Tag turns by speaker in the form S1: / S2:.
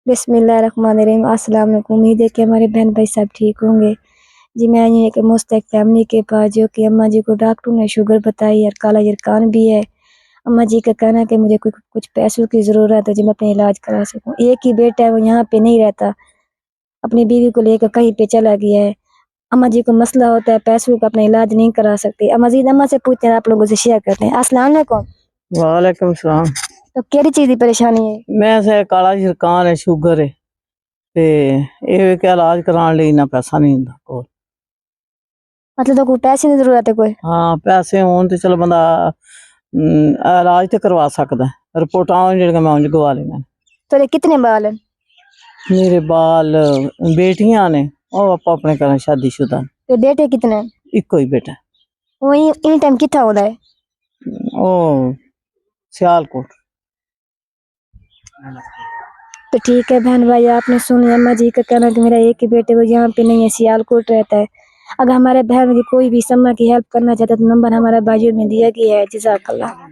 S1: बिस्मिल्लाहिर्रहमानिर्रहीम। अस्सलाम वालेकुम। उम्मीद है कि हमारे बहन भाई सब ठीक होंगे। जी मैं आई हूँ एक मुस्तक फैमिली के पास, जो कि अम्मा जी को डॉक्टर ने शुगर बताई और काला यरकान भी है। अम्मा जी का कहना है कि मुझे कुछ पैसों की ज़रूरत है जो मैं अपना इलाज करा सकूँ। एक ही बेटा है, वो यहाँ पे नहीं रहता, अपनी बीवी को लेकर कहीं पे चला गया है। अम्मा जी को मसला होता है पैसों का, अपना इलाज नहीं करा सकती। मजीद अम्मा से पूछते हैं, आप लोगों से शेयर करते हैं। अस्सलाम वालेकुम।
S2: वालेकुम सलाम।
S1: तो केड़ी चीज़ की परेशानी है?
S2: मैं से काला शिरकान है, शुगर है ते ये के इलाज कराने लिए इन्ना पैसा नहीं हुंदा कोल।
S1: मतलब तो कोई पैसे की ज़रूरत है कोई?
S2: हाँ पैसे होन ते चलो बंदा इलाज तो करवा सकदा है। रिपोर्टां जेह्ड़ियां मैं उंज गवा लियां।
S1: तेरे कितने बाल हैं?
S2: मेरे बाल बेटियां ने और आपा अपने घर शादीशुदा न।
S1: ते बेटे कितने हैं?
S2: इक्को ही बेटा।
S1: वो इन टाइम कितना होता है?
S2: ओ सियालकोट।
S1: तो ठीक है बहन भाई, आपने सुन लिया अम्मा जी का कहना कि मेरा एक ही बेटे, वो यहाँ पे नहीं है, सियालकोट रहता है। अगर हमारे बहन की कोई भी सम्मा की हेल्प करना चाहता है तो नंबर हमारा बाजू में दिया गया है। जज़ाकल्लाह।